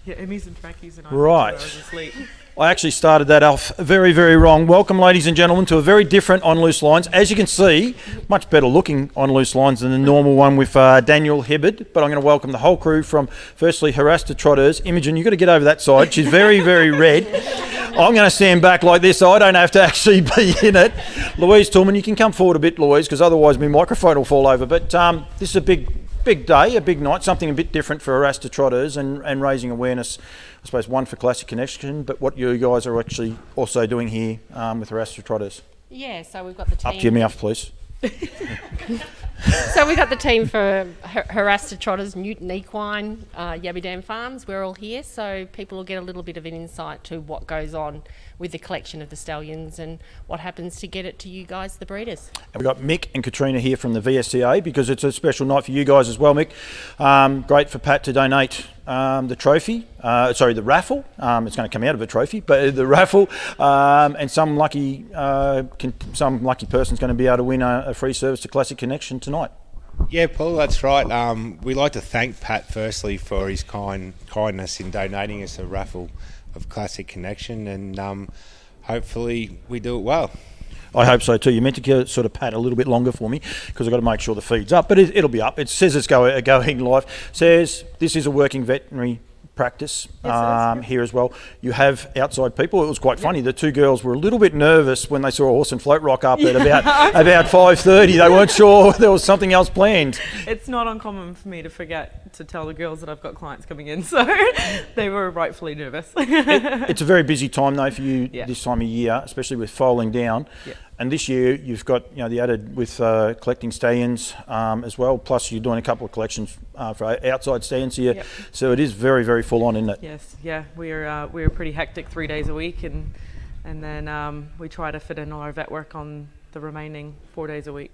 Yeah, Emmy's and trackies and I Right. was asleep. I actually started that off very, very wrong. Welcome, ladies and gentlemen, to a very different On Loose Lines. As you can see, much better looking On Loose Lines than the normal one with Daniel Hibbard. But I'm going to welcome the whole crew from, firstly, Haras to Trotters. Imogen, you've got to get over that side. She's very, very red. I'm going to stand back like this so I don't have to actually be in it. Louise Tillman, you can come forward a bit, Louise, because otherwise my microphone will fall over. But this is a big day, a big night, something a bit different for Haras to Trotters and raising awareness, I suppose, one for Classic Connection, but what you guys are actually also doing here with Haras to Trotters. Yeah, so we've got the team. Up to your mouth, please. So we've got the team for Haras to Trotters, Newton Equine, Yabby Dam Farms. We're all here, so people will get a little bit of an insight to what goes on with the collection of the stallions and what happens to get it to you guys, the breeders. And we've got Mick and Katrina here from the VSCA because it's a special night for you guys as well, Mick. Great for Pat to donate the trophy, the raffle. It's going to come out of a trophy, but the raffle, and some lucky person's going to be able to win a free service to Classic Connection tonight. Yeah, Paul, that's right. We'd like to thank Pat firstly for his kindness in donating us a raffle of Classic Connection, and hopefully we do it well. I hope so too. You meant to sort of pat a little bit longer for me because I've got to make sure the feed's up, but it'll be up. It says it's going live. Says this is a working veterinary practice here as well. You have outside people. It was quite funny. The two girls were a little bit nervous when they saw a horse and float rock up at about 5:30. They weren't sure there was something else planned. It's not uncommon for me to forget to tell the girls that I've got clients coming in, so they were rightfully nervous. It's a very busy time though for you this time of year, especially with foaling down. Yeah. And this year you've got the added with collecting stallions as well. Plus you're doing a couple of collections for outside stallions here. Yep. So it is very, very full on, isn't it? Yes. Yeah. We're pretty hectic 3 days a week, and then we try to fit in all our vet work on the remaining 4 days a week.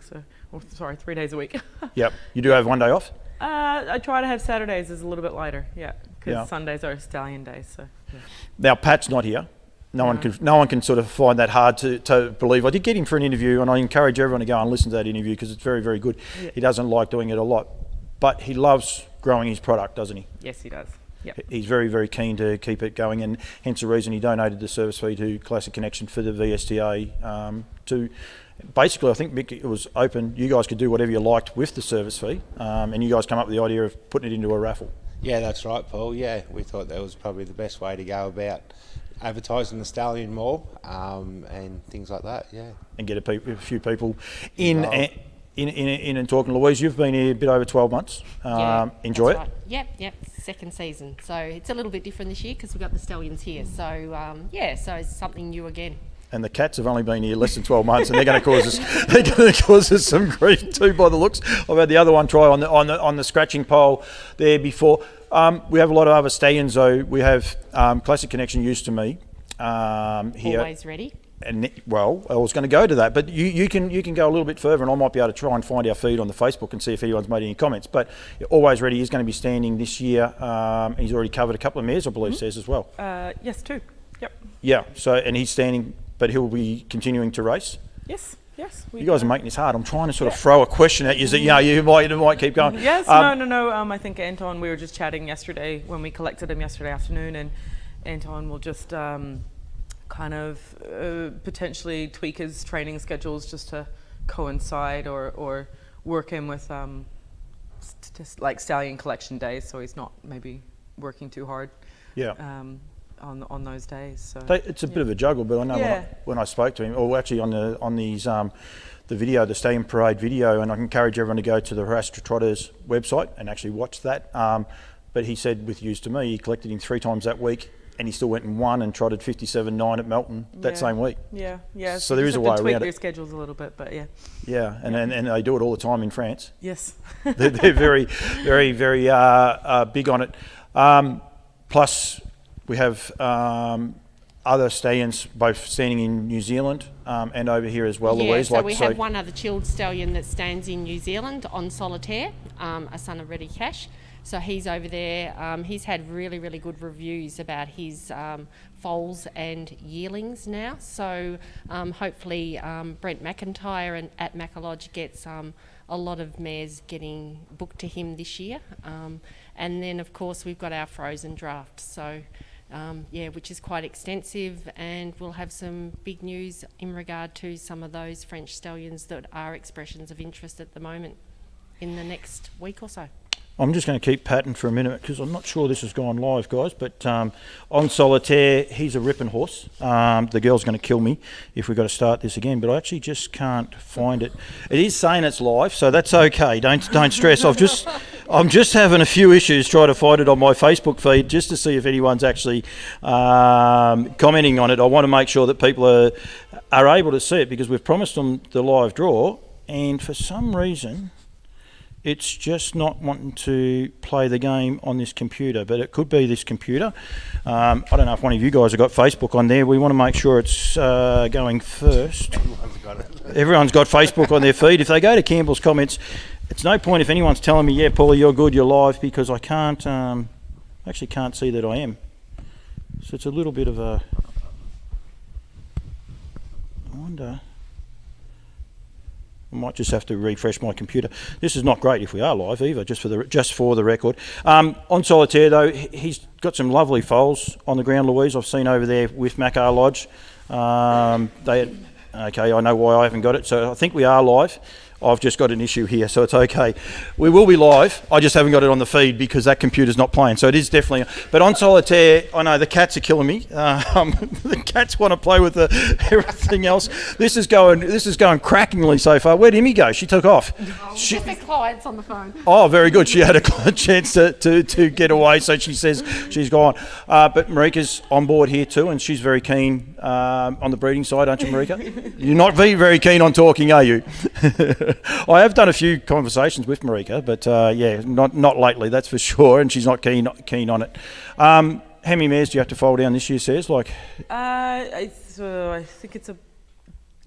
3 days a week. Yep. You do have one day off? I try to have Saturdays is a little bit lighter. Yeah. Because Sundays are stallion days. So. Yeah. Now Pat's not here. No one can sort of find that hard to believe. I did get him for an interview, and I encourage everyone to go and listen to that interview because it's very, very good. Yeah. He doesn't like doing it a lot, but he loves growing his product, doesn't he? Yes, he does. Yep. He's very, very keen to keep it going, and hence the reason he donated the service fee to Classic Connection for the VSTA to basically, I think, Mick, it was open. You guys could do whatever you liked with the service fee, and you guys come up with the idea of putting it into a raffle. Yeah, that's right, Paul. Yeah, we thought that was probably the best way to go about advertising the stallion more and things like that. Yeah, and get a few people in and talking. Louise, you've been here a bit over 12 months. Enjoy it. Right. Yep. Second season, so it's a little bit different this year because we've got the stallions here. So so it's something new again. And the cats have only been here less than 12 months, and they're going to cause us some grief too, by the looks. I've had the other one try on the scratching pole there before. We have a lot of other stallions though. We have Classic Connection used to me here. Always ready. And well, I was going to go to that, but you can go a little bit further, and I might be able to try and find our feed on the Facebook and see if anyone's made any comments. But Always Ready is going to be standing this year. He's already covered a couple of mares, I believe, says as well. Yes, 2. Yep. Yeah. So and he's standing, but he'll be continuing to race. Yes. You guys are making this hard. I'm trying to sort of throw a question at you that you might keep going. Yes. No. I think Anton. We were just chatting yesterday when we collected him yesterday afternoon, and Anton will just kind of potentially tweak his training schedules just to coincide or work in with just like stallion collection days, so he's not maybe working too hard. Yeah. On those days, so it's a bit of a juggle, but I know when I spoke to him, or actually on these the video, the Stallion Parade video, and I can encourage everyone to go to the Haras to Trotters website and actually watch that. But he said with use to me, he collected him 3 times that week, and he still went and won and trotted 57.9 at Melton that same week. Yeah. So there is a way around it. Tweak their schedules a little bit, but yeah. Yeah, and they do it all the time in France. Yes. they're very, very, very big on it. Plus, we have other stallions both standing in New Zealand and over here as well, Louise. So we have one other chilled stallion that stands in New Zealand on Solitaire, a son of Ready Cash. So he's over there. He's had really, really good reviews about his foals and yearlings now. So hopefully Brent McIntyre at Macca Lodge gets a lot of mares getting booked to him this year. And then, of course, we've got our frozen draft. So, which is quite extensive, and we'll have some big news in regard to some of those French stallions that are expressions of interest at the moment in the next week or so. I'm just going to keep patting for a minute because I'm not sure this has gone live, guys. But on Solitaire, he's a ripping horse. The girl's going to kill me if we've got to start this again, but I actually just can't find it. It is saying it's live, so that's okay. Don't stress. I'm just having a few issues trying to find it on my Facebook feed just to see if anyone's actually commenting on it. I want to make sure that people are able to see it because we've promised them the live draw, and for some reason it's just not wanting to play the game on this computer, but it could be this computer. I don't know if one of you guys have got Facebook on there. We want to make sure it's going first. Everyone's got it. Everyone's got Facebook on their feed. If they go to Campbell's comments, it's no point if anyone's telling me, yeah, Paulie, you're good, you're live, because I can't, actually can't see that I am. So it's a little bit of a, I wonder. I might just have to refresh my computer. This is not great if we are live either, just for the record. On Solitaire though, he's got some lovely foals on the ground, Louise. I've seen over there with Macar Lodge. Okay, I know why I haven't got it. So I think we are live. I've just got an issue here, so it's okay. We will be live. I just haven't got it on the feed because that computer's not playing. So it is definitely. But on Solitaire, I know the cats are killing me. The cats want to play with everything else. This is going crackingly so far. Where'd Emmy go? She took off. Just the client's on the phone. Oh, very good. She had a chance to get away, so she says she's gone. But Marika's on board here too, and she's very keen on the breeding side, aren't you, Marika? You're not very keen on talking, are you? I have done a few conversations with Marika, but not lately, that's for sure, and she's not keen on it. How many mares do you have to foal down this year, Says? I think it's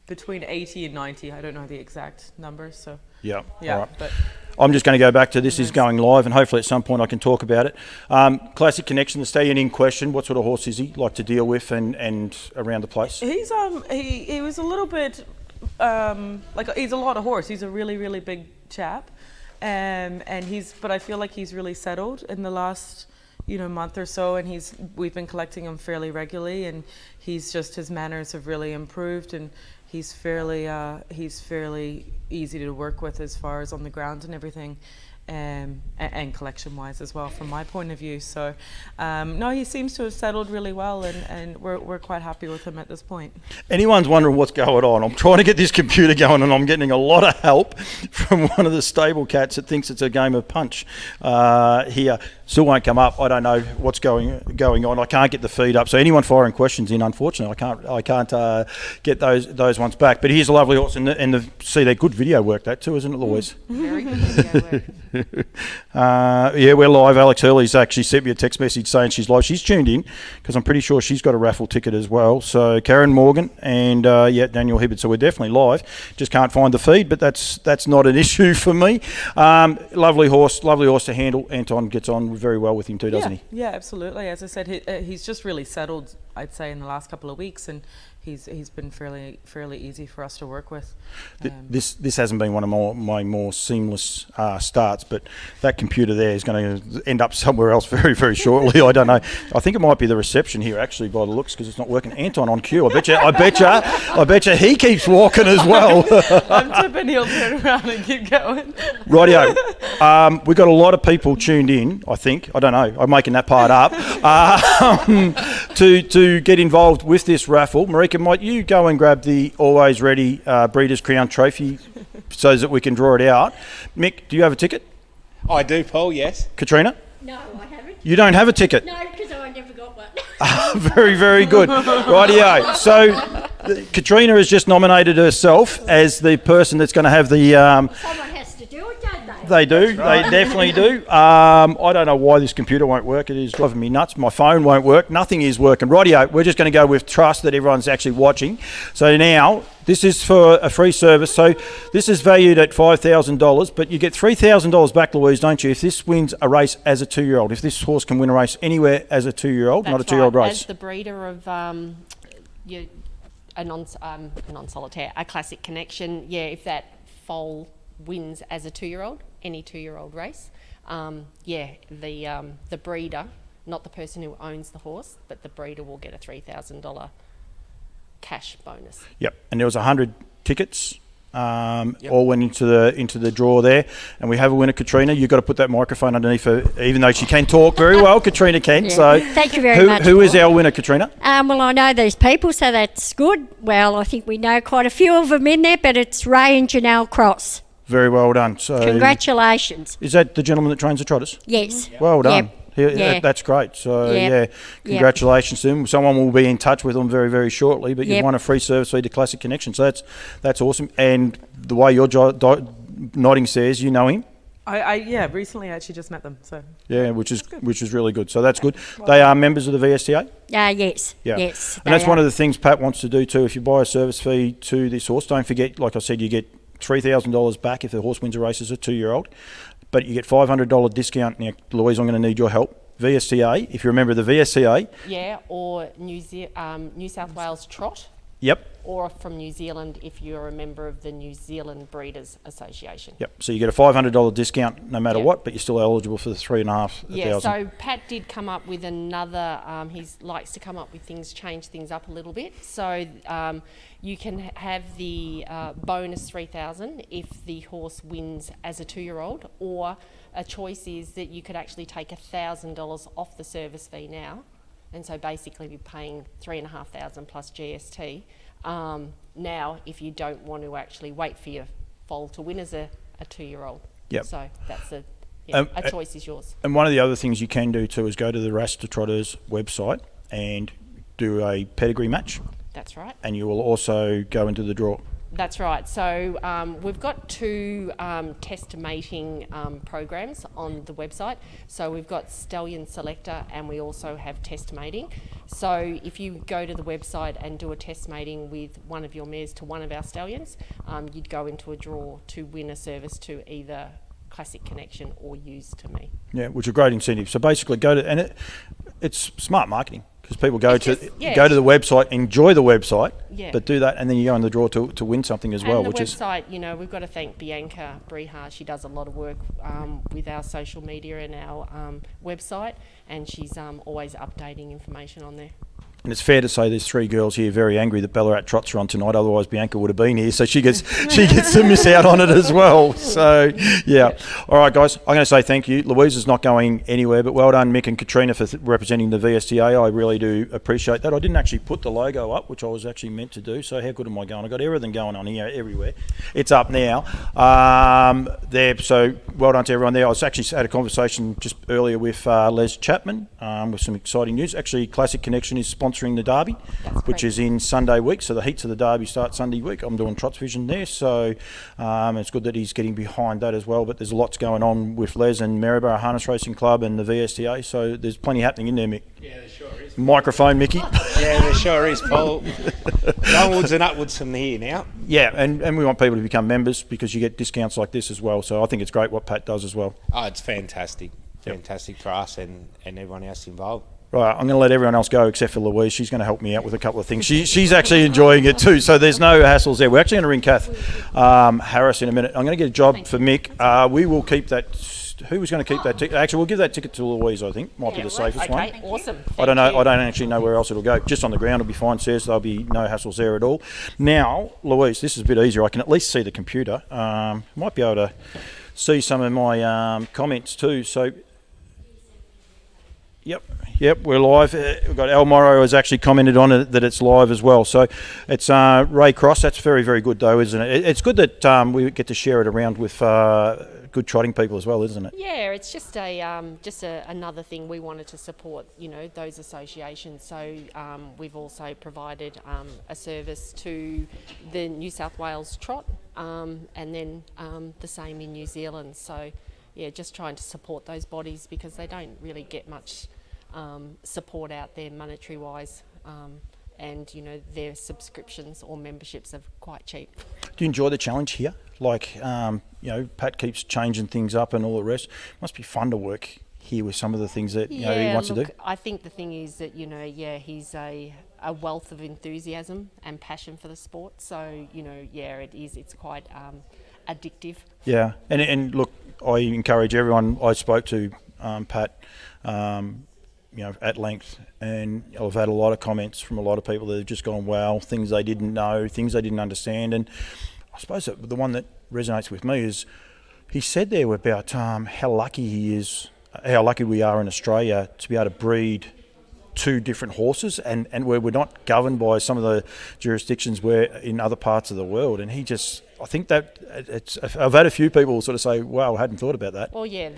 between 80 and 90. I don't know the exact numbers, so Yeah. yeah. All right. But I'm just going to go back to this is going live, and hopefully at some point I can talk about it. Classic Connection, the stallion in question. What sort of horse is he like to deal with and around the place? he's he was a little bit he's a lot of horse. He's a really big chap, but I feel like he's really settled in the last month or so, and we've been collecting him fairly regularly, and his manners have really improved, and he's fairly easy to work with as far as on the ground and everything. And collection-wise as well, from my point of view. So, no, he seems to have settled really well, and we're quite happy with him at this point. Anyone's wondering what's going on, I'm trying to get this computer going, and I'm getting a lot of help from one of the stable cats that thinks it's a game of punch here. Still won't come up. I don't know what's going on. I can't get the feed up. So anyone firing questions in, unfortunately, I can't get those ones back. But here's a lovely horse, and see, they're good video work that too, isn't it, Louise? Very good video work. We're live. Alex Hurley's actually sent me a text message saying she's live. She's tuned in because I'm pretty sure she's got a raffle ticket as well. So Karen Morgan and Daniel Hibbard. So we're definitely live. Just can't find the feed, but that's not an issue for me. Lovely horse to handle. Anton gets on very well with him too, doesn't he? Yeah, absolutely. As I said, he's just really settled, I'd say, in the last couple of weeks, and he's been fairly easy for us to work with. This hasn't been one of my more seamless starts, but that computer there is going to end up somewhere else very, very shortly. I don't know. I think it might be the reception here, actually, by the looks, because it's not working. Anton on cue. I bet you he keeps walking as well. I'm tipping he'll turn around and keep going. Rightio. We've got a lot of people tuned in, I think. I don't know. I'm making that part up. To get involved with this raffle. Marika, might you go and grab the always ready Breeders' Crown trophy so that we can draw it out? Mick, do you have a ticket? I do, Paul, yes. Katrina? No, I haven't. You don't have a ticket? No, because I never got one. Very, very good. Rightio. So Katrina has just nominated herself as the person that's going to have the... Someone has to do it, don't they? They do. They definitely do. I don't know why this computer won't work. It is driving me nuts. My phone won't work. Nothing is working. Rightio. We're just going to go with trust that everyone's actually watching. So now, this is for a free service. So this is valued at $5,000, but you get $3,000 back, Louise, don't you, if this wins a race as a 2-year-old. If this horse can win a race anywhere as a 2-year-old, not a 2-year-old race. As the breeder of a non-solitaire, a classic connection, if that foal wins as a 2-year-old, any 2-year-old race, the breeder, not the person who owns the horse, but the breeder will get a $3,000 cash bonus. Yep, and there was 100 tickets. All went into the draw there, and we have a winner, Katrina. You've got to put that microphone underneath her, even though she can talk very well. Katrina can. Yeah. So, Thank you very much. Who is our winner, Katrina? Well, I know these people, so that's good. Well, I think we know quite a few of them in there, but it's Ray and Janelle Cross. Very well done. So, Congratulations. is that the gentleman that trains the trotters? Yes. Well done. Yep. Yeah, that's great. So, Yep. congratulations to them. Someone will be in touch with them very, very shortly, but you've Yep. won a free service fee to Classic Connection. So, that's awesome. And the way you're nodding says, you know him? I recently I actually just met them. So Yeah, which is really good. So, that's good. They are members of the VSTA? Yes. Yeah. Yes. And that's one of the things Pat wants to do too. If you buy a service fee to this horse, don't forget, like I said, you get $3,000 back if the horse wins a race as a 2-year-old, but you get $500 discount. Now, Louise, I'm going to need your help. VSTA, if you remember the VSTA. Yeah, or New South Wales Trot. Yep. Or from New Zealand if you're a member of the New Zealand Breeders Association. Yep. So you get a $500 discount no matter Yep. what, but you're still eligible for the $3,500. Yeah, so Pat did come up with another, he likes to come up with things, change things up a little bit. So you can have the bonus $3,000 if the horse wins as a 2-year-old, or a choice is that you could actually take $1,000 off the service fee now. And so basically be paying $3,500 plus GST. Now, if you don't want to actually wait for your foal to win as a 2-year-old. Yep. So that's a choice is yours. And one of the other things you can do too is go to the Haras Trotters website and do a pedigree match, That's right. and you will also go into the draw. That's right. So we've got 2 test mating programs on the website. So we've got Stallion Selector and we also have test mating. So if you go to the website and do a test mating with one of your mares to one of our stallions, you'd go into a draw to win a service to either Classic Connection or Use to Me. Yeah, which are great incentives. So basically go to, and it's smart marketing, because people go to the website, enjoy the website, but do that, and then you go in the draw to win something as well. And the which website, we've got to thank Bianca Brihar. She does a lot of work with our social media and our website, and she's always updating information on there. And it's fair to say there's 3 girls here very angry that Ballarat Trots are on tonight. Otherwise, Bianca would have been here, so she gets to miss out on it as well. So, yeah. All right, guys, I'm going to say thank you. Louise is not going anywhere, but well done, Mick and Katrina, for representing the VSTA. I really do appreciate that. I didn't actually put the logo up, which I was actually meant to do. So how good am I going? I've got everything going on here everywhere. It's up now. So well done to everyone there. I was actually had a conversation just earlier with Les Chapman with some exciting news. Actually, Classic Connection is sponsoring the Derby, which is in Sunday week. So the heats of the Derby start Sunday week. I'm doing Trots Vision there, so it's good that he's getting behind that as well. But there's lots going on with Les and Maryborough Harness Racing Club and the VSTA, so there's plenty happening in there, Mick. Yeah, there sure is. Microphone, Mickey. Yeah, there sure is, Paul. Downwards and upwards from here now. Yeah, and we want people to become members because you get discounts like this as well. So I think it's great what Pat does as well. Oh, it's fantastic. Fantastic for us and everyone else involved. Right, I'm going to let everyone else go except for Louise. She's going to help me out with a couple of things. She's actually enjoying it too, so there's no hassles there. We're actually going to ring Kath Haras in a minute. I'm going to get a job for Mick. We will keep that. Who was going to keep that ticket? Actually, we'll give that ticket to Louise, I think. Might be the safest one. Okay, awesome. I don't know. I don't actually know where else it'll go. Just on the ground, it'll be fine. Says there'll be no hassles there at all. Now, Louise, this is a bit easier. I can at least see the computer. Might be able to see some of my comments too. So. Yep, we're live. We've got Al Morrow has actually commented on it that it's live as well. So it's Ray Cross. That's very, very good though, isn't it? It's good that we get to share it around with good trotting people as well, isn't it? Yeah, it's just another thing we wanted to support, those associations. So we've also provided a service to the New South Wales Trot and then the same in New Zealand. So yeah, just trying to support those bodies because they don't really get much support out there monetary wise, and their subscriptions or memberships are quite cheap. Do you enjoy the challenge here? Like Pat keeps changing things up and all the rest. Must be fun to work here with some of the things that he wants to do. I think the thing is that he's a wealth of enthusiasm and passion for the sport. So it is. It's quite addictive. Yeah, and look, I encourage everyone. I spoke to Pat, at length, and I've had a lot of comments from a lot of people that have just gone, wow, things they didn't know, things they didn't understand. And I suppose that the one that resonates with me is he said there about how lucky he is, how lucky we are in Australia to be able to breed two different horses, and where we're not governed by some of the jurisdictions where in other parts of the world. And I think that I've had a few people sort of say, wow, I hadn't thought about that. Well, yeah,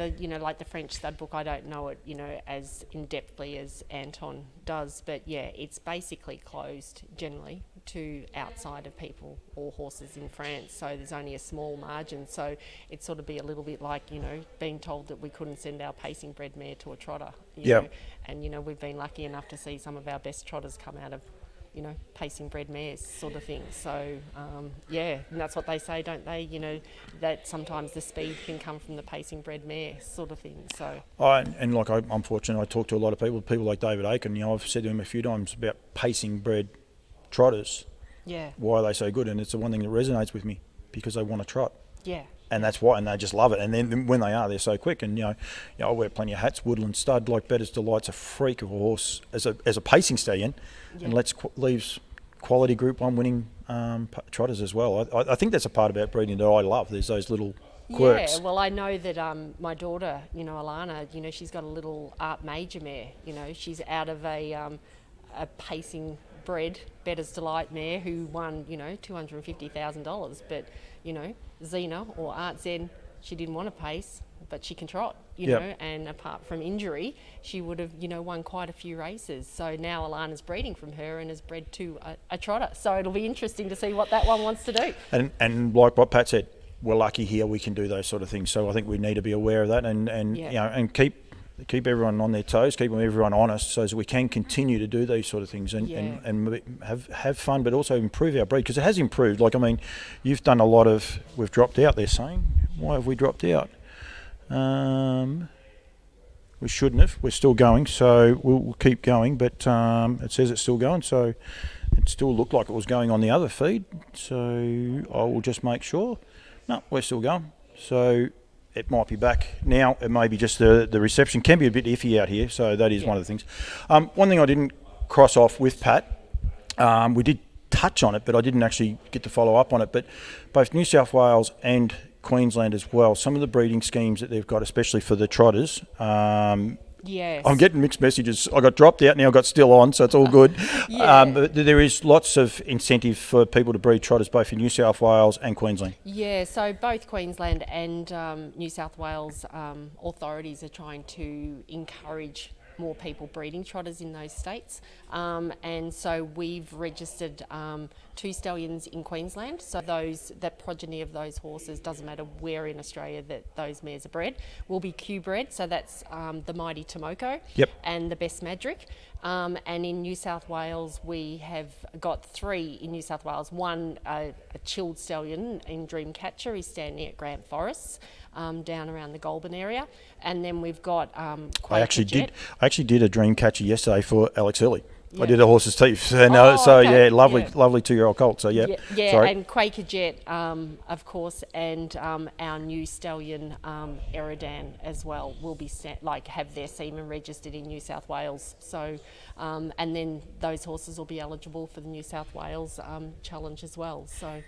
like the French stud book, I don't know it, as in-depthly as Anton does, but yeah, it's basically closed generally to outside of people or horses in France, so there's only a small margin. So it'd sort of be a little bit like, being told that we couldn't send our pacing bred mare to a trotter. You know, and we've been lucky enough to see some of our best trotters come out of pacing bred mares sort of thing. So, and that's what they say, don't they? That sometimes the speed can come from the pacing bred mare sort of thing. So, I'm fortunate. I talk to a lot of people like David Aiken. I've said to him a few times about pacing bred trotters. Yeah. Why are they so good? And it's the one thing that resonates with me, because they want to trot. Yeah. And that's why, and they just love it. And then when they are, they're so quick. And I wear plenty of hats. Woodland Stud, like Bettor's Delight's a freak of a horse as a pacing stallion, and leaves quality Group 1 winning trotters as well. I think that's a part about breeding that I love. There's those little quirks. Yeah, well, I know that my daughter, Alana, she's got a little Art Major mare. She's out of a pacing bred Bettor's Delight mare who won, $250,000. But, Xena or Art Zen, she didn't want to pace, but she can trot, and apart from injury, she would have, won quite a few races. So now Alana's breeding from her and has bred to a trotter. So it'll be interesting to see what that one wants to do. And like what Pat said, we're lucky here we can do those sort of things. So I think we need to be aware of that and keep everyone on their toes, keep everyone honest, so that we can continue to do these sort of things and have fun, but also improve our breed, because it has improved. You've done a lot of. We've dropped out. They're saying, why have we dropped out? We shouldn't have. We're still going, so we'll keep going. But it says it's still going, so it still looked like it was going on the other feed. So I will just make sure. No, we're still going. So it might be back now. It may be just the reception can be a bit iffy out here, so that is one of the things. One thing I didn't cross off with Pat, we did touch on it, but I didn't actually get to follow up on it. But both New South Wales and Queensland as well, some of the breeding schemes that they've got, especially for the trotters. Yes. I'm getting mixed messages. I got dropped out, now I got still on, so it's all good. But there is lots of incentive for people to breed trotters both in New South Wales and Queensland. Yeah, so both Queensland and New South Wales authorities are trying to encourage more people breeding trotters in those states. And so we've registered 2 stallions in Queensland. So that progeny of those horses, doesn't matter where in Australia that those mares are bred, will be Q-bred. So that's the Mighty Tomoko and the Best Madrick. And in New South Wales, we have got 3 in New South Wales. One, a chilled stallion in Dreamcatcher, is standing at Grant Forests, down around the Goulburn area. And then we've got I actually did a dream catcher yesterday for Alex Early. I did a horse's teeth, and lovely 2-year-old colt. So sorry. And Quaker Jet, of course, and our new stallion Eridan as well will be have their semen registered in New South Wales. So, and then those horses will be eligible for the New South Wales challenge as well. So,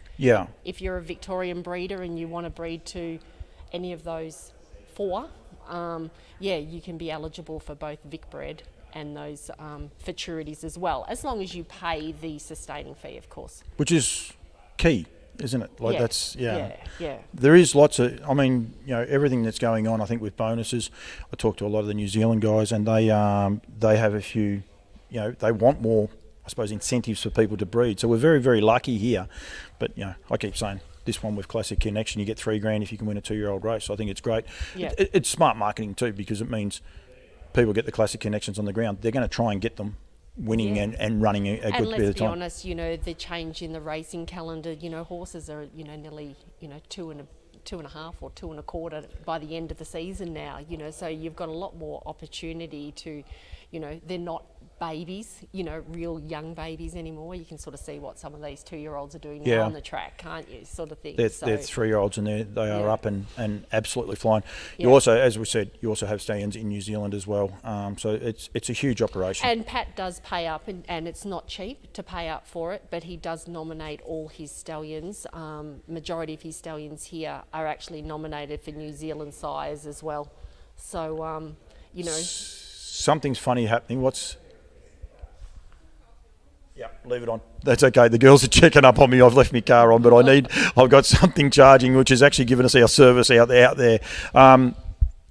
if you're a Victorian breeder and you want to breed to any of those 4, you can be eligible for both Vic bred and those futurities as well, as long as you pay the sustaining fee, of course. Which is key, isn't it? Yeah. There is lots of, everything that's going on, I think, with bonuses. I talk to a lot of the New Zealand guys, and they have a few, they want more, I suppose, incentives for people to breed. So we're very, very lucky here. But, I keep saying, this one with Classic Connection, you get $3,000 if you can win a 2-year-old race. So I think it's great. Yeah. It's smart marketing too, because it means people get the Classic Connections on the ground. They're going to try and get them winning and running a good bit of time. And let's be honest, the change in the racing calendar, horses are, nearly, 2.5 or 2.25 by the end of the season now, so you've got a lot more opportunity to, they're not babies, you know, real young babies anymore. You can sort of see what some of these 2-year-olds are doing Yeah. now on the track, can't you? Sort of thing. They're So, 3-year-olds and they are Yeah. up and absolutely flying. You Yeah. also, as we said, you also have stallions in New Zealand as well. So it's a huge operation. and Pat does pay up, and it's not cheap to pay up for it, but he does nominate all his stallions. Majority of his stallions here are actually nominated for New Zealand sires as well. So, you know, Something's funny happening. Yeah, leave it on. That's okay. The girls are checking up on me. I've left my car on, but I've got something charging, which has actually given us our service out there.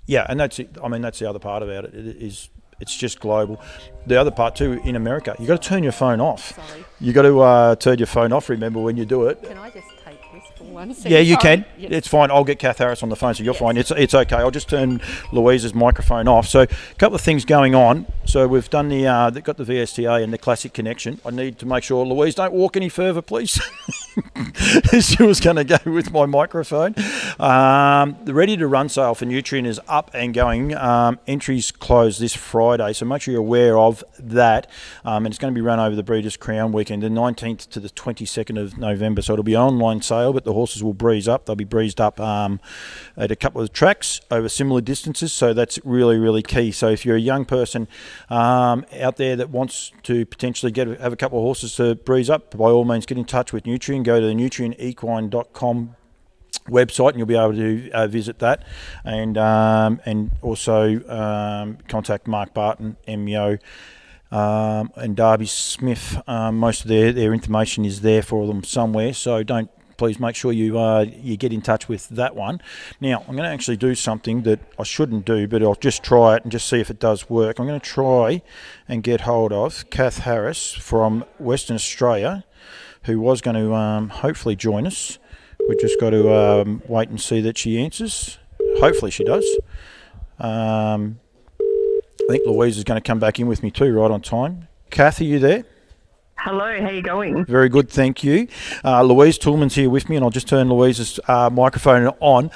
Yeah, and that's it. I mean, that's the other part about it. It's just global. The other part too, in America, you got to turn your phone off. Sorry. You got to turn your phone off. Remember when you do it. can I just take this for 1 second? Yeah, you Sorry. can. Yeah. It's fine. I'll get Kath Harris on the phone, so you're Yes. fine. It's okay. I'll just turn Louise's microphone off. So, a couple of things going on. So we've done they've got the VSTA and the Classic Connection. I need to make sure, Louise, don't walk any further, please. She was going to go with my microphone. The Ready to Run sale for Nutrien is up and going. Entries close this Friday, so make sure you're aware of that. And it's going to be run over the Breeders' Crown weekend, the 19th to the 22nd of November. So it'll be an online sale, but the horses will breeze up. They'll be breezed up at a couple of tracks over similar distances. So that's really, really key. So if you're a young person out there that wants to potentially have a couple of horses to breeze up, by all means get in touch with Nutrien. Go to the nutrienequine.com website and you'll be able to visit that, and also contact Mark Barton, MEO, and Darby Smith. Most of their information is there for them somewhere, so please make sure you get in touch with that one. Now, I'm going to actually do something that I shouldn't do, but I'll just try it and just see if it does work. I'm going to try and get hold of Kath Harris from Western Australia, who was going to hopefully join us. We've just got to wait and see that she answers. Hopefully she does. I think Louise is going to come back in with me too, right on time. Kath, are you there? Hello, how you going? Very good, thank you. Louise Toolman's here with me, and I'll just turn Louise's microphone on.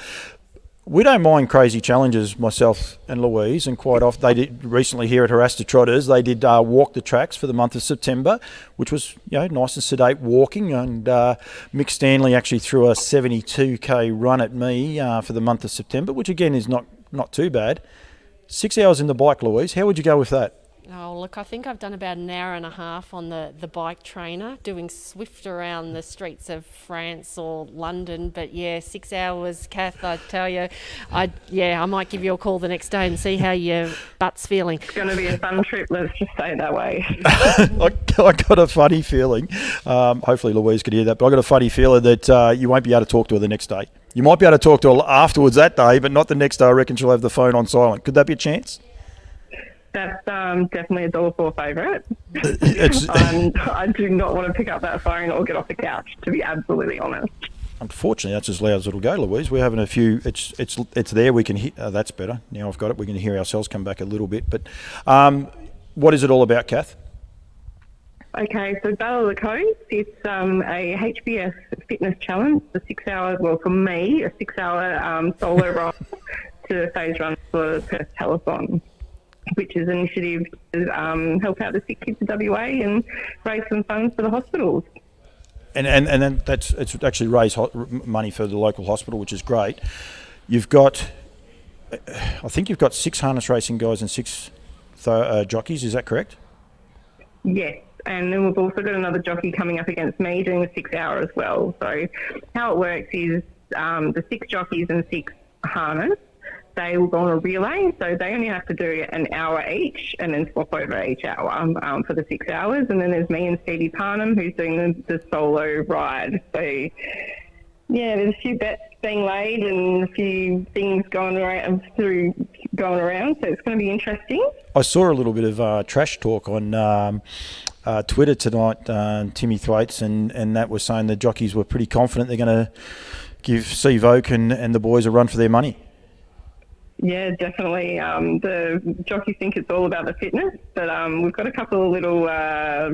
We don't mind crazy challenges, myself and Louise, and quite often they did recently here at Haras Trotters. They did walk the tracks for the month of September, which was nice and sedate walking. And Mick Stanley actually threw a 72k run at me for the month of September, which again is not too bad. 6 hours in the bike, Louise. How would you go with that? Oh, look, I think I've done about an hour and a half on the bike trainer, doing Swift around the streets of France or London. But yeah, 6 hours, Kath, I tell you, I might give you a call the next day and see how your butt's feeling. It's going to be a fun trip, let's just say it that way. I got a funny feeling, hopefully Louise could hear that, but I got a funny feeling that you won't be able to talk to her the next day. You might be able to talk to her afterwards that day, but not the next day. I reckon she'll have the phone on silent. Could that be a chance? That's definitely a $4 favourite. It's I do not want to pick up that phone or get off the couch, to be absolutely honest. Unfortunately, that's as loud as it'll go, Louise. We're having a few. It's there. We can hear. That's better. Now I've got it. We can hear ourselves come back a little bit. But what is it all about, Kath? Okay, so Battle of the Coast, it's a HBS fitness challenge, a 6 hour, well for me, a 6 hour solo ride to phase run for the Perth Telethon, which is an initiative to help out the sick kids of WA and raise some funds for the hospitals. And then it's actually raised money for the local hospital, which is great. You've got, I think you've got 6 harness racing guys and 6 jockeys. Is that correct? Yes, and then we've also got another jockey coming up against me doing the 6 hour as well. So how it works is the 6 jockeys and 6 harness, they will go on a relay, so they only have to do an hour each and then swap over each hour for the 6 hours. And then there's me and Stevie Parnham who's doing the solo ride. So, yeah, there's a few bets being laid and a few things going around, so it's going to be interesting. I saw a little bit of trash talk on Twitter tonight, Timmy Thwaites, and that was saying the jockeys were pretty confident they're going to give Steve Oak and the boys a run for their money. Yeah, definitely. The jockeys think it's all about the fitness, but we've got a couple of little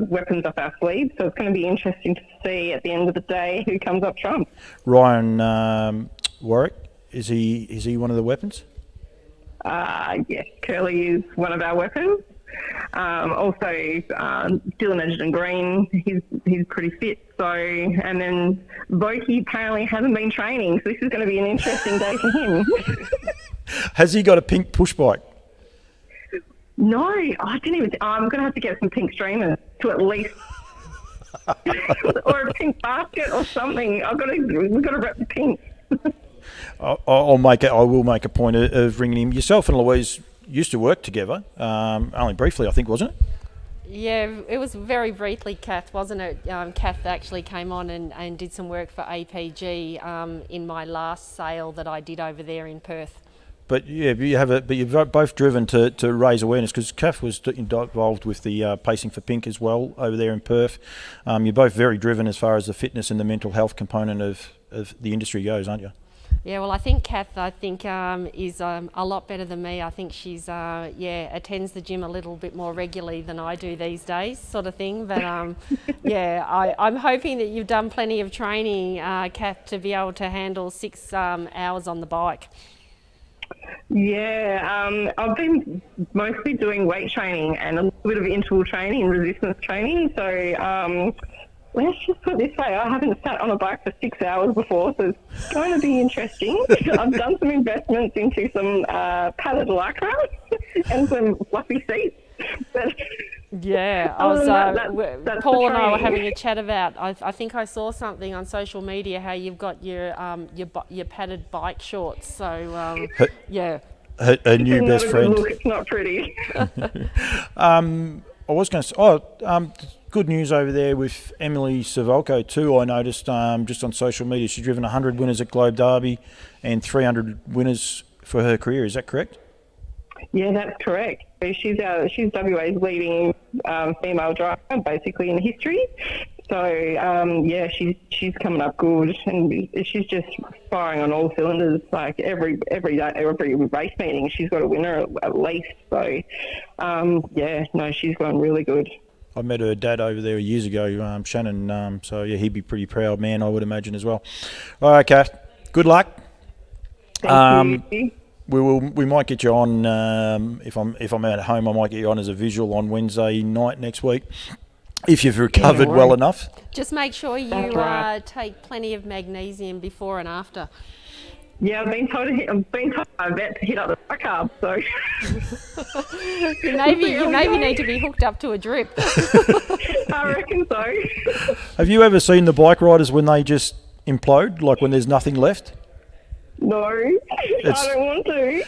weapons up our sleeves, so it's going to be interesting to see at the end of the day who comes up trump. Ryan Warwick, is he one of the weapons? Yes, Curly is one of our weapons. Also, Dylan Edgerton Green, he's pretty fit. So, and then Vokey apparently hasn't been training, so this is going to be an interesting day for him. Has he got a pink push bike? No, I didn't even. I'm going to have to get some pink streamers to at least, or a pink basket or something. We've got to rep the pink. I will make a point of ringing him. Yourself and Louise used to work together, only briefly, I think, wasn't it? Yeah, it was very briefly, Kath, wasn't it? Kath actually came on and did some work for APG in my last sale that I did over there in Perth. But yeah, you've both driven to raise awareness, because Kath was involved with the Pacing for Pink as well over there in Perth. You're both very driven as far as the fitness and the mental health component of the industry goes, aren't you? Yeah, well, I think Kath, is a lot better than me. I think she's, attends the gym a little bit more regularly than I do these days, sort of thing. But I'm hoping that you've done plenty of training, Kath, to be able to handle 6 hours on the bike. Yeah, I've been mostly doing weight training and a little bit of interval training and resistance training. So let's just put it this way, I haven't sat on a bike for 6 hours before, so it's going to be interesting. I've done some investments into some padded lycra and some fluffy seats. But yeah, I was. Paul and I were having a chat about. I think I saw something on social media how you've got your padded bike shorts. So yeah, a new it's best not a friend. good look, it's not pretty. I was going to say, good news over there with Emily Savolko too. I noticed just on social media she's driven 100 winners at Globe Derby and 300 winners for her career. Is that correct? Yeah, that's correct. So she's WA's leading female driver, basically in history. So she's coming up good, and she's just firing on all cylinders. Like every race meeting, she's got a winner at least. So she's going really good. I met her dad over there years ago, Shannon. So yeah, he'd be pretty proud man, I would imagine as well. All right, Kath. Good luck. Thank you. We might get you on if I'm at home. I might get you on as a visual on Wednesday night next week if you've recovered well enough. just make sure you take plenty of magnesium before and after. Yeah, I've been told I bet to hit up the bicarb, so you maybe need to be hooked up to a drip. I reckon so. Have you ever seen the bike riders when they just implode, like when there's nothing left? No, I don't want to.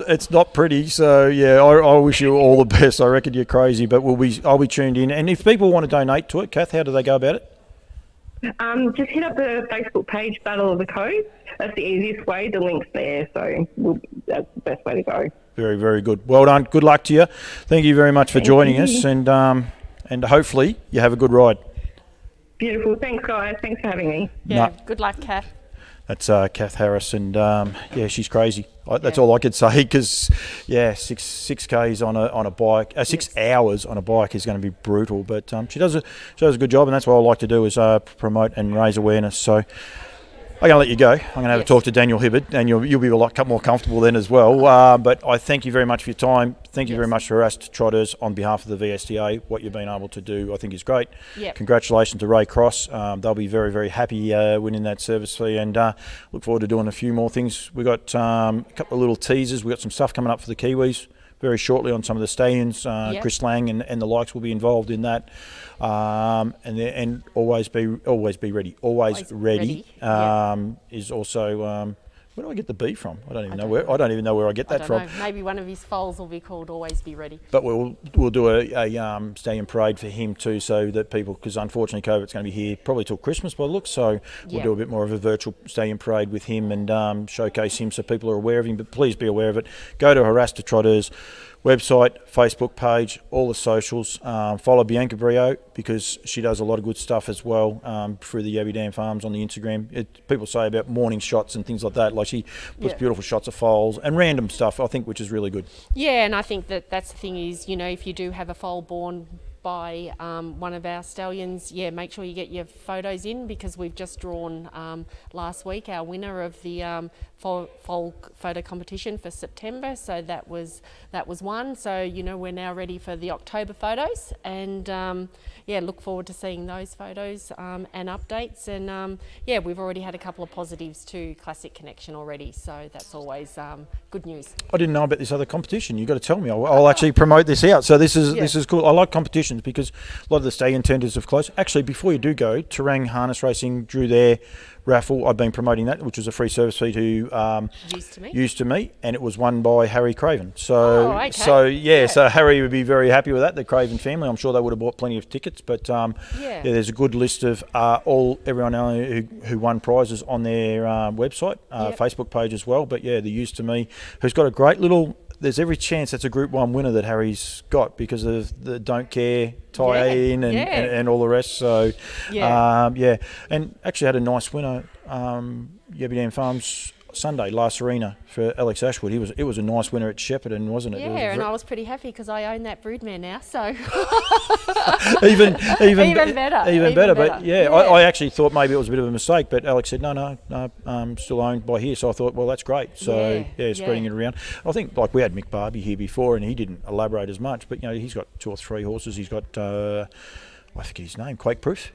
It's not pretty. So yeah, I wish you all the best. I reckon you're crazy, but I'll be tuned in. And if people want to donate to it, Kath, how do they go about it? Just hit up the Facebook page, Battle of the Coast. That's the easiest way. The link's there, so that's the best way to go. Very, very good. Well done. Good luck to you. Thank you very much for joining us, and hopefully you have a good ride. Beautiful. Thanks, guys. Thanks for having me. Yeah. Good luck, Kath. That's Kath Haras, and she's crazy. That's all I could say, because 6 Ks on a bike, 6 hours on a bike is going to be brutal. But she does a good job, and that's what I like to do, is promote and raise awareness. So I'm going to let you go. I'm going to have a talk to Daniel Hibbard, and you'll be a lot more comfortable then as well. But I thank you very much for your time. Thank you very much for Haras Trotters on behalf of the VSTA. What you've been able to do, I think, is great. Yep. Congratulations to Ray Cross. They'll be very, very happy winning that service fee, and look forward to doing a few more things. We've got a couple of little teasers. We've got some stuff coming up for the Kiwis very shortly on some of the stallions. Chris Lang and the likes will be involved in that. And always be ready. Always ready. Is also where do I get the B from? I don't even know where I get that from. Maybe one of his foals will be called Always Be Ready. But we'll do a stallion parade for him too, so that people, because unfortunately COVID's going to be here probably till Christmas by the looks, so we'll do a bit more of a virtual stallion parade with him and showcase him so people are aware of him. But please be aware of it. Go to Haras Trotters website, Facebook page, all the socials. Follow Bianca Brio, because she does a lot of good stuff as well through the Yabby Dam Farms on the Instagram. People say about morning shots and things like that. Like she puts beautiful shots of foals and random stuff, I think, which is really good. Yeah, and I think that's the thing is, if you do have a foal born by one of our stallions, make sure you get your photos in, because we've just drawn last week our winner of the fall photo competition for September. So that was one. So we're now ready for the October photos, and look forward to seeing those photos and updates. And we've already had a couple of positives to Classic Connection already, so that's always good news. I didn't know about this other competition. You've got to tell me. I'll actually promote this out. So this is cool. I like competitions because a lot of the stallion tenders have closed. Actually, before you do go, Terang Harness Racing drew their raffle. I've been promoting that, which was a free service fee to Used to Me, and it was won by Harry Craven. So so Harry would be very happy with that. The Craven family, I'm sure they would have bought plenty of tickets. But there's a good list of everyone who won prizes on their website, Facebook page as well. But the Used to Me, who's got a great little. There's every chance that's a Group 1 winner that Harry's got because of the Don't Care tie-in and all the rest. So, and actually had a nice winner, Yabby Dam Farms Sunday, last arena for Alex Ashwood. It was a nice winner at Shepparton, wasn't it? Yeah, and I was pretty happy because I own that broodmare now, so even better. But Yeah. I actually thought maybe it was a bit of a mistake, but Alex said no, still owned by here. So I thought, well, that's great. So spreading it around. I think like we had Mick Barbie here before, and he didn't elaborate as much, but he's got 2 or 3 horses. He's got. I forget his name, Quake Proof.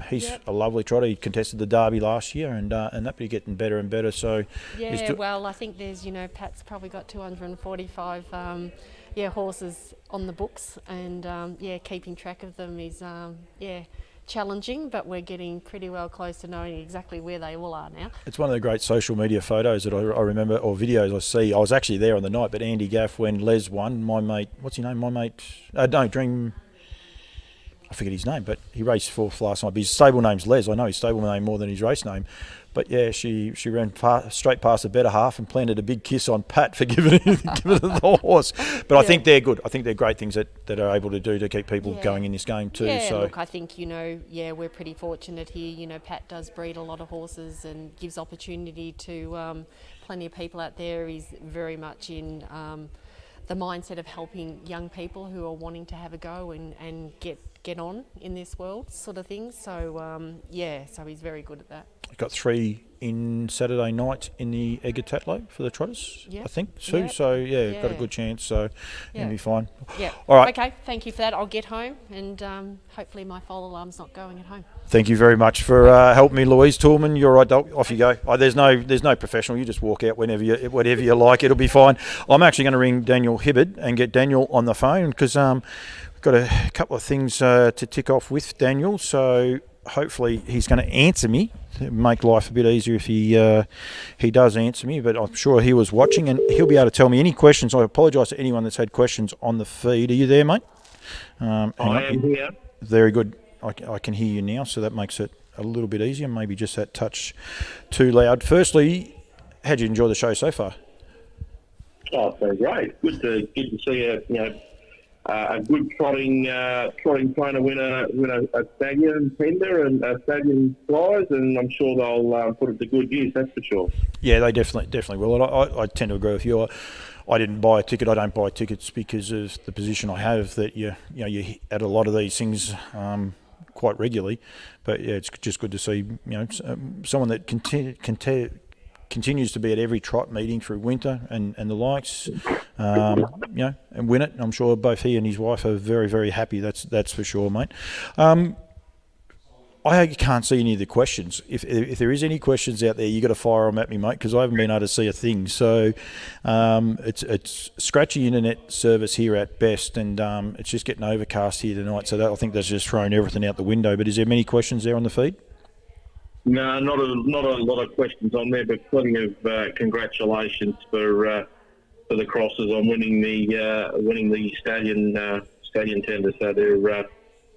He's a lovely trotter. He contested the Derby last year, and that be getting better and better. So well, I think there's Pat's probably got 245 horses on the books, and keeping track of them is challenging, but we're getting pretty well close to knowing exactly where they all are now. It's one of the great social media photos that I remember, or videos I see. I was actually there on the night, but Andy Gaff, when Les won, my mate, what's his name? Dream. I forget his name, but he raced 4th last night. But his stable name's Les. I know his stable name more than his race name. But she ran straight past the better half and planted a big kiss on Pat for giving it the horse. But I think they're good. I think they're great things that are able to do to keep people going in this game too. Yeah, so look, I think we're pretty fortunate here. Pat does breed a lot of horses and gives opportunity to plenty of people out there. He's very much in the mindset of helping young people who are wanting to have a go and get on in this world, sort of thing. So so he's very good at that. Got 3 in Saturday night in the Edgar Tatlow for the Trotters, I think, Sue. Yep. So got a good chance. So it'll be fine. Yeah. All right. Okay. Thank you for that. I'll get home, and hopefully my fire alarm's not going at home. Thank you very much for helping me, Louise Toolman. You're right. Off you go. There's no professional. You just walk out whatever you like. It'll be fine. I'm actually going to ring Daniel Hibbard and get Daniel on the phone because we've got a couple of things to tick off with Daniel. So hopefully he's going to answer me. It'll make life a bit easier if he does answer me. But I'm sure he was watching and he'll be able to tell me any questions. I apologise to anyone that's had questions on the feed. Are you there, mate? I am here. Very good. I can hear you now, so that makes it a little bit easier. Maybe just that touch too loud. Firstly, how'd you enjoy the show so far? Oh, it's been great. Good to see a good trotting trainer win a stallion tender and a stallion prize, and I'm sure they'll put it to good use. That's for sure. Yeah, they definitely will. I tend to agree with you. I didn't buy a ticket. I don't buy tickets because of the position I have. That you at a lot of these things. Quite regularly, but it's just good to see someone that continues to be at every trot meeting through winter and the likes, and win it. I'm sure both he and his wife are very, very happy. That's for sure, mate. I can't see any of the questions. If there is any questions out there, you got to fire them at me, mate, because I haven't been able to see a thing. So it's scratchy internet service here at best, and it's just getting overcast here tonight. So I think that's just thrown everything out the window. But is there many questions there on the feed? No, not a lot of questions on there, but plenty of congratulations for the Crosses on winning the stallion tender. So there are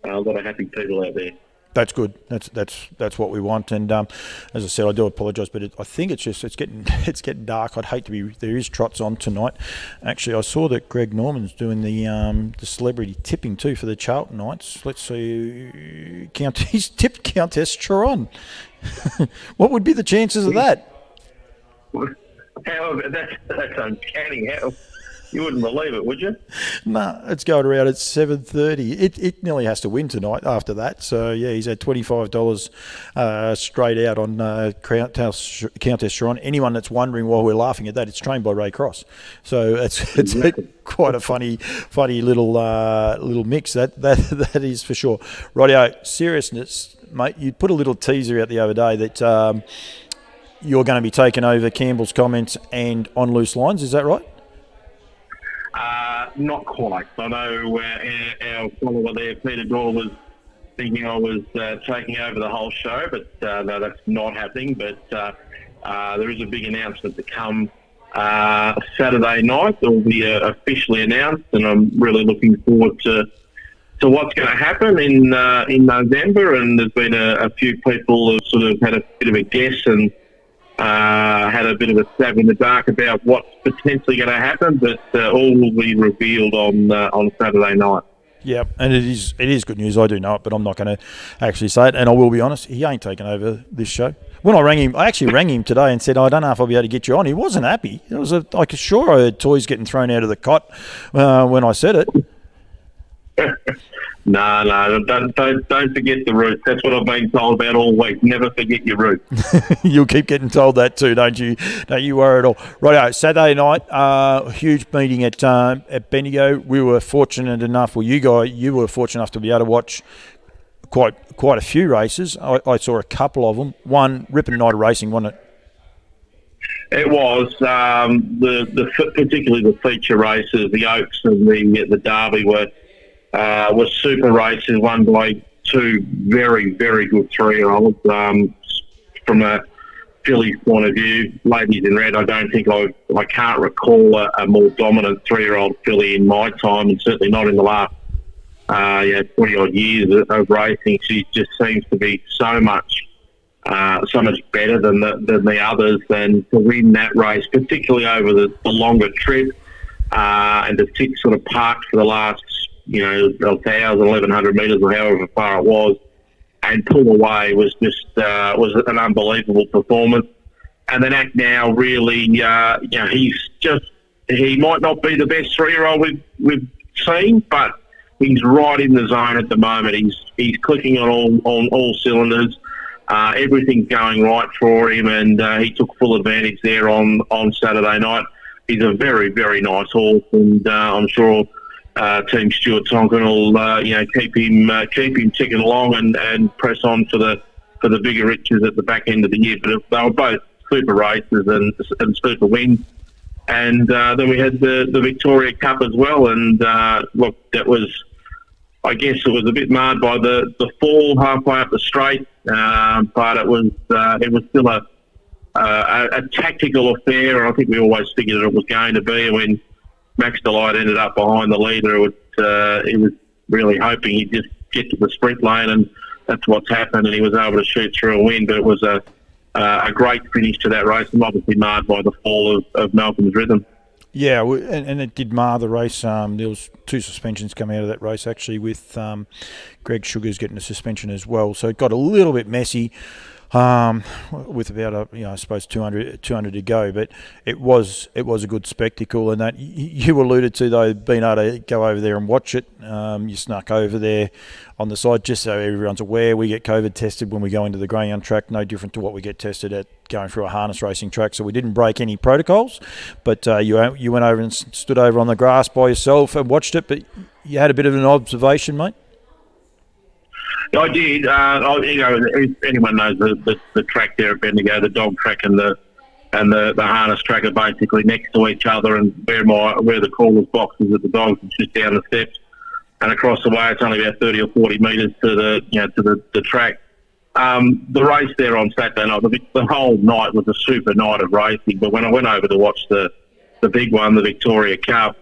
a lot of happy people out there. That's good. That's what we want. And as I said, I do apologise, but I think it's getting dark. I'd hate to be. There is trots on tonight. Actually, I saw that Greg Norman's doing the celebrity tipping too for the Charlton Knights. Let's see. He's tipped Countess Chiron. What would be the chances of that? How that's uncanny. You wouldn't believe it, would you? No, it's going around at 7:30. It nearly has to win tonight after that. So yeah, he's had $25 straight out on Countess Shrine. Anyone that's wondering why we're laughing at that, it's trained by Ray Cross. So it's quite a funny little mix. That is for sure. Rightio, seriousness, mate. You put a little teaser out the other day that you're going to be taking over Campbell's comments and On Loose Lines. Is that right? Not quite. I know our follower there, Peter Doyle, was thinking I was taking over the whole show, but no, that's not happening. But there is a big announcement to come Saturday night. It will be officially announced, and I'm really looking forward to what's going to happen in November. And there's been a few people who sort of had a bit of a guess and had a bit of a stab in the dark about what's potentially going to happen, but all will be revealed on Saturday night. Yeah, and it is good news. I do know it, but I'm not going to actually say it. And I will be honest, he ain't taken over this show. When I actually rang him today and said, I don't know if I'll be able to get you on. He wasn't happy. I was sure I heard toys getting thrown out of the cot when I said it. No, don't forget the roots. That's what I've been told about all week. Never forget your roots. You'll keep getting told that too, don't you? Don't you worry at all. Righto, Saturday night, huge meeting at Bendigo. We were fortunate enough, you were fortunate enough to be able to watch quite a few races. I saw a couple of them. One ripping night of racing, wasn't it? It was particularly the feature races, the Oaks and the Derby were super races won by two very, very good 3-year-olds. From a filly's point of view, Ladies in Red, I don't think I can't recall a more dominant 3-year-old filly in my time, and certainly not in the last 20-odd years of racing. She just seems to be so much better than the others, and to win that race, particularly over the longer trip, and to sit sort of parked for the last 1,000, 1,100 metres or however far it was, and pull away was just was an unbelievable performance. And then Act Now really, he might not be the best 3-year-old we've seen, but he's right in the zone at the moment. He's clicking on all cylinders. Everything's going right for him, and he took full advantage there on Saturday night. He's a very, very nice horse, and I'm sure Team Stuart Tonkin will keep him ticking along and press on for the bigger riches at the back end of the year. But they were both super races and super wins. And then we had the Victoria Cup as well. And look, that was, I guess it was a bit marred by the fall halfway up the straight, but it was still a tactical affair. I think we always figured it was going to be. When Max Delight ended up behind the leader, he was really hoping he'd just get to the sprint lane, and that's what's happened, and he was able to shoot through a win. But it was a great finish to that race, and obviously marred by the fall of Malcolm's Rhythm. Yeah, and it did mar the race. There was 2 suspensions coming out of that race, actually, with Greg Sugars getting a suspension as well. So it got a little bit messy. With about I suppose 200 to go, but it was a good spectacle. And that you alluded to, though, being able to go over there and watch it. You snuck over there on the side, just so everyone's aware. We get COVID tested when we go into the greyhound track, no different to what we get tested at going through a harness racing track. So we didn't break any protocols, but you went over and stood over on the grass by yourself and watched it. But you had a bit of an observation, mate. I did. If anyone knows the track there at Bendigo, the dog track and the harness track are basically next to each other, and where the caller's box is at the dogs, it's just down the steps, and across the way it's only about 30 or 40 metres to the track. The race there on Saturday night, the whole night was a super night of racing. But when I went over to watch the big one, the Victoria Cup,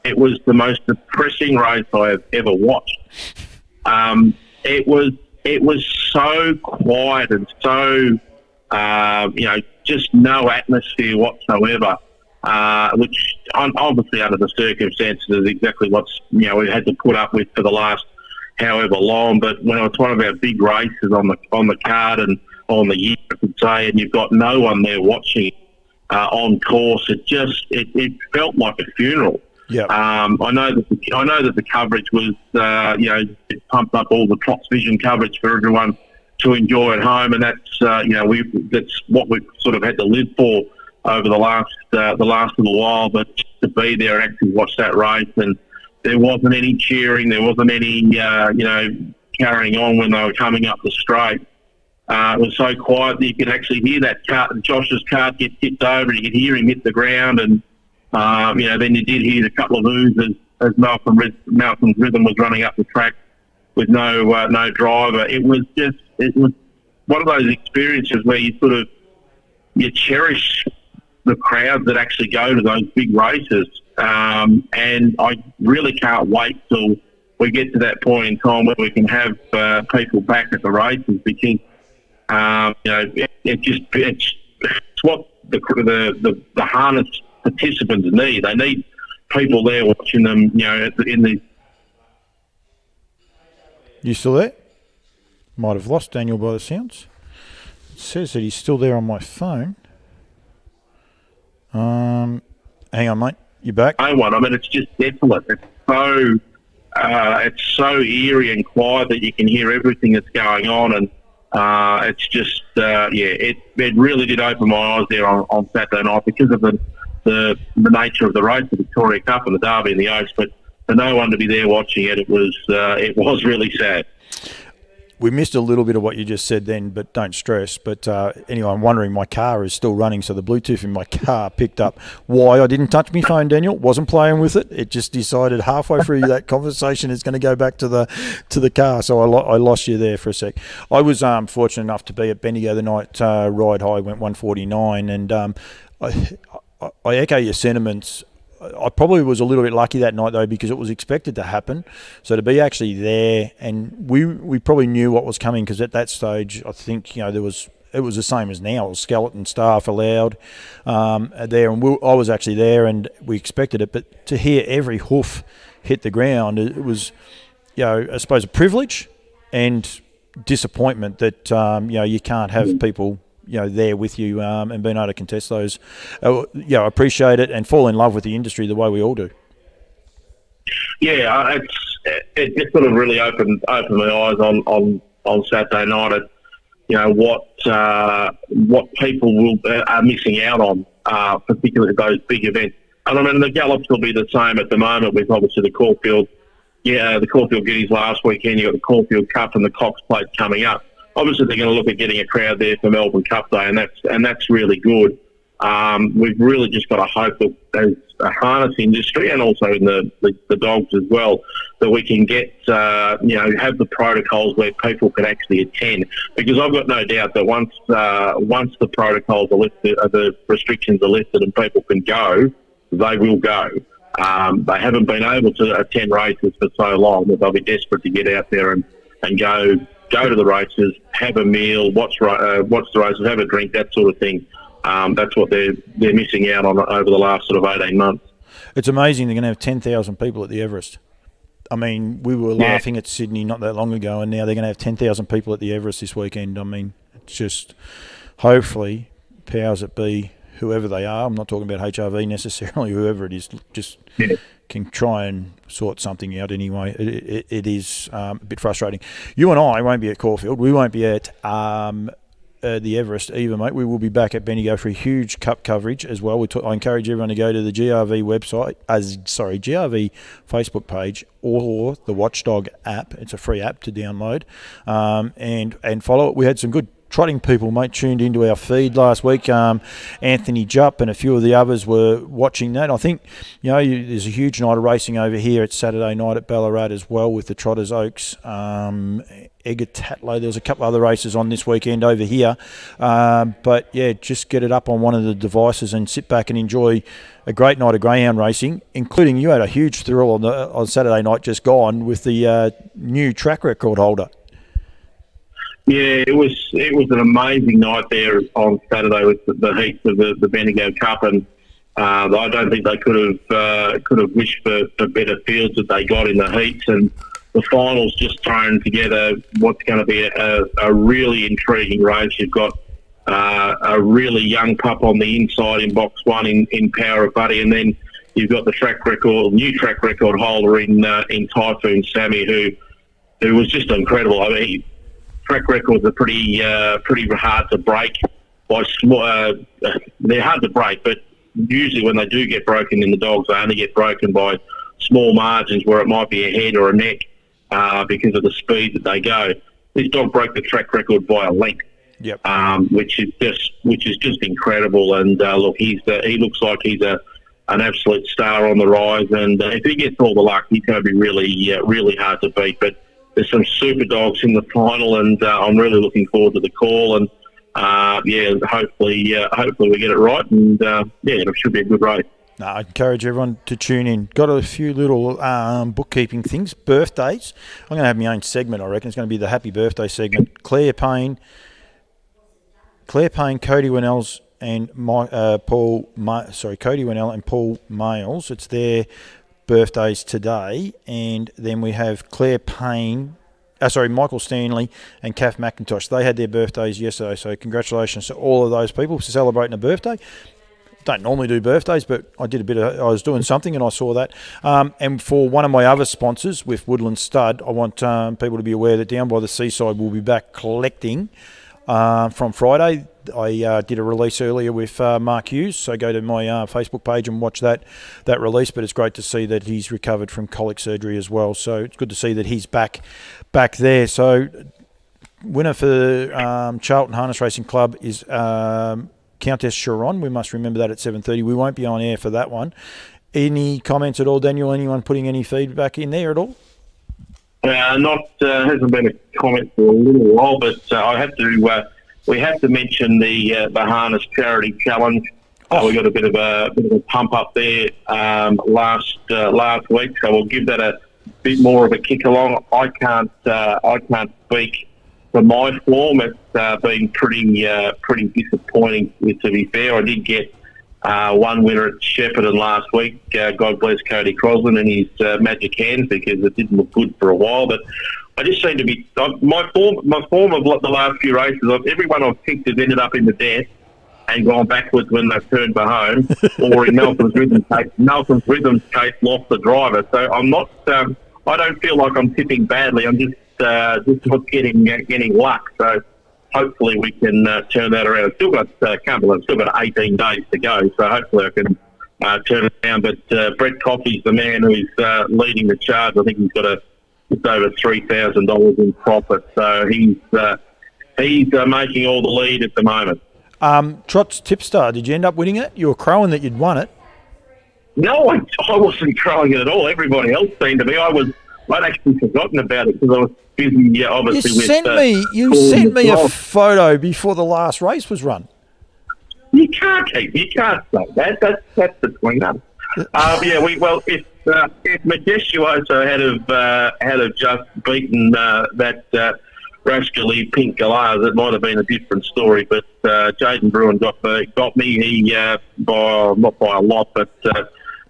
it was the most depressing race I have ever watched. It was so quiet and so, just no atmosphere whatsoever, which obviously under the circumstances is exactly what's, we had to put up with for the last however long. But when it's one of our big races on the card and on the year, I could say, and you've got no one there watching, on course. It felt like a funeral. Yeah. I know that the coverage was, it pumped up all the Trots Vision coverage for everyone to enjoy at home, and that's that's what we've sort of had to live for over the last little while. But to be there and actually watch that race, and there wasn't any cheering, there wasn't any carrying on when they were coming up the straight. It was so quiet that you could actually hear that Josh's cart get tipped over, and you could hear him hit the ground, and then you did hear a couple of oos as Malcolm's Rhythm was running up the track with no driver. It was one of those experiences where you cherish the crowds that actually go to those big races, and I really can't wait till we get to that point in time where we can have people back at the races, because it's what the harness participants need. They need people there watching them, in the. You still there? Might have lost Daniel by the sounds. It says that he's still there on my phone. Hang on, mate. You back? I mean, it's just desolate. It's so eerie and quiet that you can hear everything that's going on, and it's just it really did open my eyes there on Saturday night because of the nature of the race, the Victoria Cup and the Derby and the Oaks. But for no one to be there watching it, it was really sad. We missed a little bit of what you just said then, but don't stress. But anyway, I'm wondering, my car is still running, so the Bluetooth in my car picked up why I didn't touch my phone, Daniel. Wasn't playing with it. It just decided halfway through that conversation it's going to go back to the car. So I lost you there for a sec. I was fortunate enough to be at Bendigo the night Ride High went 149, and I echo your sentiments. I probably was a little bit lucky that night, though, because it was expected to happen. So to be actually there, and we probably knew what was coming, because at that stage, I think, it was the same as now. It was skeleton staff allowed there, and I was actually there, and we expected it. But to hear every hoof hit the ground, it was, I suppose, a privilege and disappointment that you can't have people there with you and being able to contest those. Appreciate it and fall in love with the industry the way we all do. Yeah, it just sort of really opened my eyes on Saturday night at what people are missing out on, particularly those big events. And I mean, the gallops will be the same at the moment with obviously the Caulfield. Yeah, the Caulfield Guineas last weekend. You got the Caulfield Cup and the Cox Plate coming up. Obviously, they're going to look at getting a crowd there for Melbourne Cup Day, and that's really good. We've really just got to hope that as a harness industry, and also in the dogs as well, that we can get have the protocols where people can actually attend. Because I've got no doubt that once the protocols are lifted, the restrictions are lifted, and people can go, they will go. They haven't been able to attend races for so long that they'll be desperate to get out there and go to the races, have a meal, watch the races, have a drink, that sort of thing. That's what they're missing out on over the last sort of 18 months. It's amazing they're going to have 10,000 people at the Everest. I mean, we were laughing at Sydney not that long ago, and now they're going to have 10,000 people at the Everest this weekend. I mean, it's just, hopefully, powers that be, whoever they are, I'm not talking about HRV necessarily, whoever it is, just can try and sort something out anyway. It is a bit frustrating. You and I won't be at Caulfield. We won't be at the Everest either, mate. We will be back at Bendigo for a huge cup coverage as well. I encourage everyone to go to the GRV website, GRV Facebook page, or the Watchdog app. It's a free app to download, and follow it. We had some good trotting people, mate, tuned into our feed last week. Anthony Jupp and a few of the others were watching that. I think, there's a huge night of racing over here. It's Saturday night at Ballarat as well with the Trotters Oaks. Edgar Tatlow. There's a couple other races on this weekend over here. But, yeah, just get it up on one of the devices and sit back and enjoy a great night of greyhound racing, including you had a huge thrill on Saturday night just gone with the new track record holder. Yeah, it was an amazing night there on Saturday with the heats of the Bendigo Cup, and I don't think they could have wished for better fields that they got in the heats, and the finals just thrown together what's going to be a really intriguing race. You've got a really young pup on the inside in box one in Power of Buddy, and then you've got the new track record holder in Typhoon Sammy, who was just incredible. I mean, track records are pretty hard to break. They're hard to break, but usually when they do get broken in the dogs, they only get broken by small margins where it might be a head or a neck because of the speed that they go. This dog broke the track record by a length. Yep. Which is just incredible. And look, he looks like he's an absolute star on the rise. And if he gets all the luck, he's going to be really hard to beat. But there's some super dogs in the final, and I'm really looking forward to the call. And hopefully we get it right. And it should be a good race. No, I encourage everyone to tune in. Got a few little bookkeeping things. Birthdays. I'm going to have my own segment, I reckon. It's going to be the happy birthday segment. Claire Payne, Cody Winnells and Cody Winnell and Paul Males. It's their birthdays today. And then we have Claire Payne, Michael Stanley and Kath McIntosh. They had their birthdays yesterday. So congratulations to all of those people for celebrating a birthday. Don't normally do birthdays, but I was doing something and I saw that. And for one of my other sponsors with Woodland Stud, I want people to be aware that down by the seaside we'll be back collecting from Friday. I did a release earlier with Mark Hughes, so go to my Facebook page and watch that release. But it's great to see that he's recovered from colic surgery as well. So it's good to see that he's back there. So winner for the Charlton Harness Racing Club is Countess Chiron. We must remember that at 7:30. We won't be on air for that one. Any comments at all, Daniel? Anyone putting any feedback in there at all? Hasn't been a comment for a little while, but we have to mention the Harness Charity Challenge. We got a bit of a pump up there last week, so we'll give that a bit more of a kick along. I can't speak for my form. It's been pretty disappointing, to be fair. I did get one winner at Shepparton last week. God bless Cody Crosland and his magic hands, because it didn't look good for a while. But I just seem to be my form of the last few races. Everyone I've picked has ended up in the death and gone backwards when they've turned for home, or in Nelson's Rhythm's case, lost the driver. So I'm not. I don't feel like I'm tipping badly. I'm just not getting luck. So hopefully we can turn that around. Still got 18 days to go. So hopefully I can turn it around. But Brett Coffey's the man who's leading the charge. I think he's got just over $3,000 in profit. So he's making all the lead at the moment. Trots Tipstar, did you end up winning it? You were crowing that you'd won it. No, I wasn't crowing it at all. Everybody else seemed to be. I'd actually forgotten about it because I was busy, obviously. You sent me a photo before the last race was run. You can't say that. That's between us. If Majestuoso had have just beaten that rascally Pink Galahs, it might have been a different story. But Jaden Bruin got me. He not by a lot, but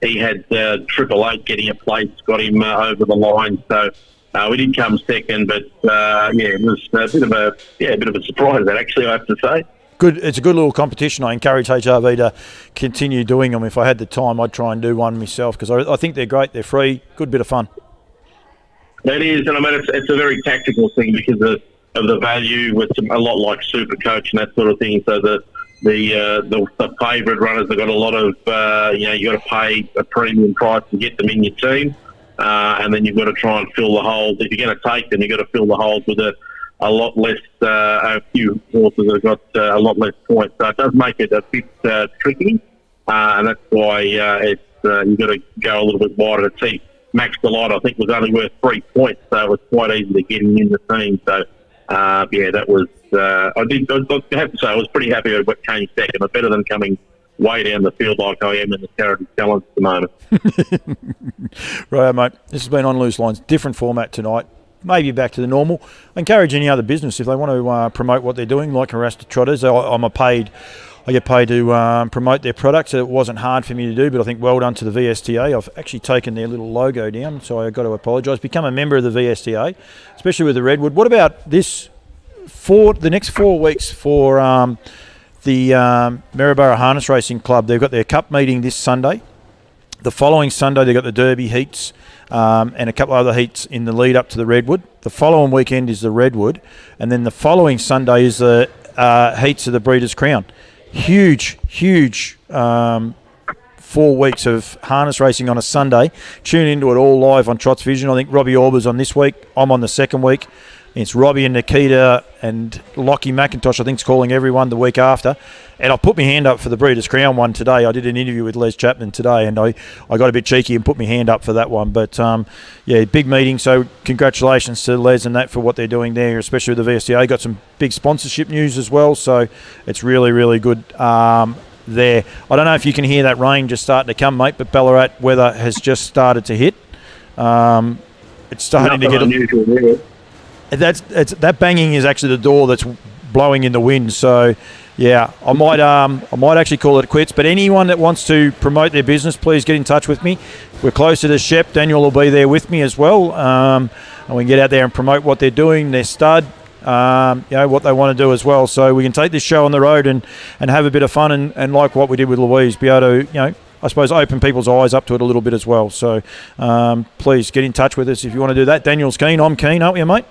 he had 888 getting a place, got him over the line. So we did come second, but it was a bit of a surprise. That actually, I have to say. Good. It's a good little competition. I encourage HRV to continue doing them. If I had the time, I'd try and do one myself, because I think they're great. They're free. Good bit of fun. It is, and I mean it's a very tactical thing because of the value. It's a lot like Supercoach and that sort of thing. So the favourite runners have got a lot of you got to pay a premium price to get them in your team, and then you've got to try and fill the holes. If you're going to take them, you've got to fill the holes with a lot less, a few horses have got a lot less points. So it does make it a bit tricky, and that's why you've got to go a little bit wider. To see Max Delight, I think, was only worth 3 points, so it was quite easy to get him in the team. So, that was, I have to say, I was pretty happy with what came second. But better than coming way down the field like I am in the Charity Challenge at the moment. Right, mate. This has been On Loose Lines. Different format tonight. Maybe back to the normal. I encourage any other business, if they want to promote what they're doing, like Haras Trotters. I get paid to promote their products. It wasn't hard for me to do, but I think well done to the VSTA. I've actually taken their little logo down, so I've got to apologise. Become a member of the VSTA, especially with the Redwood. What about this for the next 4 weeks for the Maryborough Harness Racing Club, they've got their cup meeting this Sunday. The following Sunday, they've got the Derby heats and a couple of other heats in the lead up to the Redwood. The following weekend is the Redwood. And then the following Sunday is the heats of the Breeders' Crown. Huge 4 weeks of harness racing on a Sunday. Tune into it all live on Trots Vision. I think Robbie Orber's on this week. I'm on the second week. It's Robbie and Nikita and Lockie McIntosh, I think, is calling everyone the week after. And I put my hand up for the Breeders' Crown one today. I did an interview with Les Chapman today, and I got a bit cheeky and put my hand up for that one. But, yeah, big meeting. So congratulations to Les and that for what they're doing there, especially with the VSTA. Got some big sponsorship news as well. So it's really, really good there. I don't know if you can hear that rain just starting to come, mate, but Ballarat weather has just started to hit. It's starting to get unusual there. That banging is actually the door that's blowing in the wind. So, yeah, I might actually call it quits. But anyone that wants to promote their business, please get in touch with me. We're closer to Shep. Daniel will be there with me as well, and we can get out there and promote what they're doing, their stud, what they want to do as well. So we can take this show on the road and have a bit of fun and like what we did with Louise, be able to I suppose open people's eyes up to it a little bit as well. So please get in touch with us if you want to do that. Daniel's keen. I'm keen, aren't we, mate?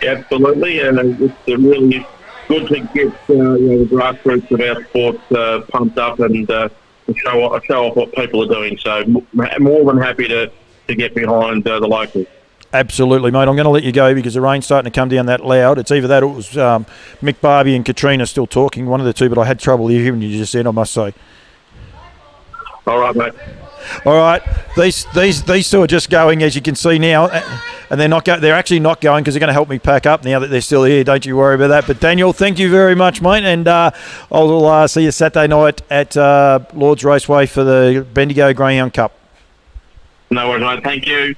Absolutely, and it's really good to get the grassroots of our sport pumped up and show off what people are doing. So more than happy to get behind the locals. Absolutely, mate. I'm going to let you go because the rain's starting to come down that loud. It's either that or it was Mick Barbie and Katrina still talking, one of the two, but I had trouble hearing you just then, I must say. All right, mate. All right, these two are just going, as you can see now, and they're actually not going because they're going to help me pack up now that they're still here. Don't you worry about that. But Daniel, thank you very much, mate, and I'll see you Saturday night at Lord's Raceway for the Bendigo Greyhound Cup. No worries, mate. Thank you.